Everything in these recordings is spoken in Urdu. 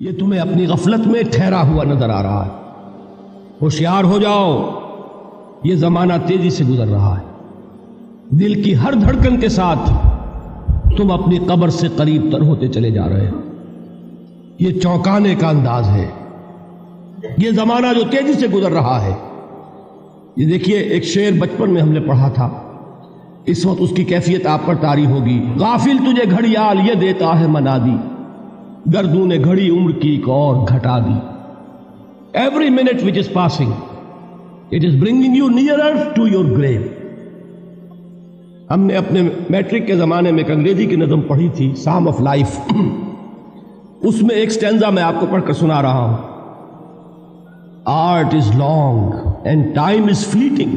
یہ تمہیں اپنی غفلت میں ٹھہرا ہوا نظر آ رہا ہے. ہوشیار ہو جاؤ، یہ زمانہ تیزی سے گزر رہا ہے. دل کی ہر دھڑکن کے ساتھ تم اپنی قبر سے قریب تر ہوتے چلے جا رہے ہو. یہ چونکانے کا انداز ہے. یہ زمانہ جو تیزی سے گزر رہا ہے. یہ دیکھیے، ایک شعر بچپن میں ہم نے پڑھا تھا، اس وقت اس کی کیفیت آپ پر طاری ہوگی. غافل تجھے گھڑیال یہ دیتا ہے منادی، گردوں نے گھڑی عمر کی ایک اور گھٹا دی. Every minute which is passing, it is bringing you nearer to your grave. ہم نے اپنے میٹرک کے زمانے میں ایک انگریزی کی نظم پڑھی تھی، سام آف لائف. اس میں ایک سٹینزا میں آپ کو پڑھ کر سنا رہا ہوں. Art is long and time is fleeting,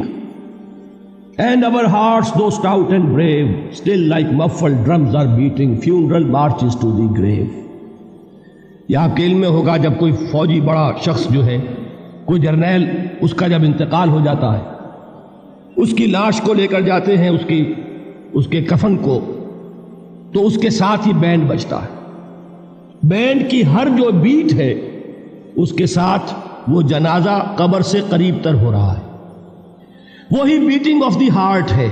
and our hearts though stout and brave, still like muffled drums are beating funeral marches to the grave. یہ آپ کے علم میں ہوگا، جب کوئی فوجی بڑا شخص جو ہے، کوئی جرنیل، اس کا جب انتقال ہو جاتا ہے، اس کی لاش کو لے کر جاتے ہیں، اس کے کفن کو، تو اس کے ساتھ ہی بینڈ بجتا ہے. بینڈ کی ہر جو بیٹ ہے، اس کے ساتھ وہ جنازہ قبر سے قریب تر ہو رہا ہے. وہی بیٹنگ آف دی ہارٹ ہے.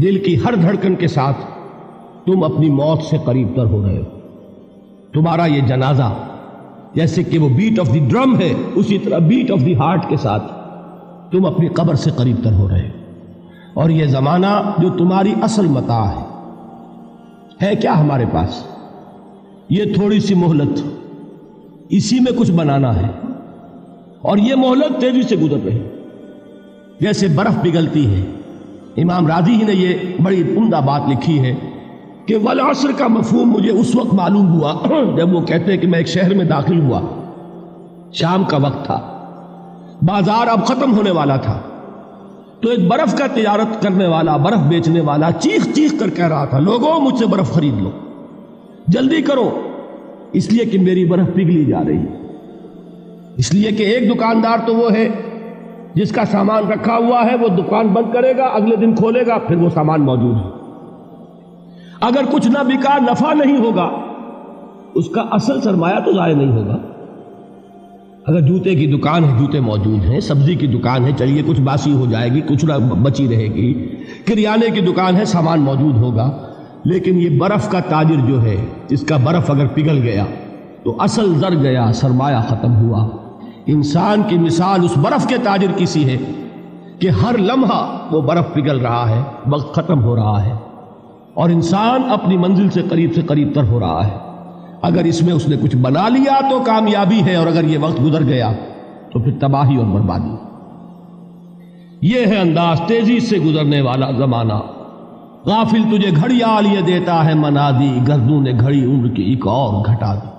دل کی ہر دھڑکن کے ساتھ تم اپنی موت سے قریب تر ہو رہے ہو. تمہارا یہ جنازہ جیسے کہ وہ بیٹ آف دی ڈرم ہے، اسی طرح بیٹ آف دی ہارٹ کے ساتھ تم اپنی قبر سے قریب تر ہو رہے ہو. اور یہ زمانہ جو تمہاری اصل متاع ہے کیا ہمارے پاس؟ یہ تھوڑی سی مہلت، اسی میں کچھ بنانا ہے. اور یہ مہلت تیزی سے گزر رہی جیسے برف پگھلتی ہے. امام راضی ہی نے یہ بڑی عمدہ بات لکھی ہے کہ والعصر کا مفہوم مجھے اس وقت معلوم ہوا جب وہ کہتے ہیں کہ میں ایک شہر میں داخل ہوا، شام کا وقت تھا، بازار اب ختم ہونے والا تھا، تو ایک برف کا تجارت کرنے والا، برف بیچنے والا چیخ چیخ کر کہہ رہا تھا، لوگوں مجھ سے برف خرید لو، جلدی کرو، اس لیے کہ میری برف پگھلی جا رہی ہے. اس لیے کہ ایک دکاندار تو وہ ہے جس کا سامان رکھا ہوا ہے، وہ دکان بند کرے گا، اگلے دن کھولے گا، پھر وہ سامان موجود ہے. اگر کچھ نہ بکا، نفع نہیں ہوگا، اس کا اصل سرمایہ تو ضائع نہیں ہوگا. اگر جوتے کی دکان ہے، جوتے موجود ہیں، سبزی کی دکان ہے، چلیے کچھ باسی ہو جائے گی، کچھ نہ بچی رہے گی، کریانے کی دکان ہے، سامان موجود ہوگا. لیکن یہ برف کا تاجر جو ہے، جس کا برف اگر پگھل گیا تو اصل زر گیا، سرمایہ ختم ہوا. انسان کی مثال اس برف کے تاجر کی سی ہے کہ ہر لمحہ وہ برف پگھل رہا ہے، وقت ختم ہو رہا ہے، اور انسان اپنی منزل سے قریب تر ہو رہا ہے. اگر اس میں اس نے کچھ بنا لیا تو کامیابی ہے، اور اگر یہ وقت گزر گیا تو پھر تباہی اور بربادی. یہ ہے انداز تیزی سے گزرنے والا زمانہ. غافل تجھے گھڑیال یہ دیتا ہے منادی، گردوں نے گھڑی عمر کی ایک اور گھٹا دی.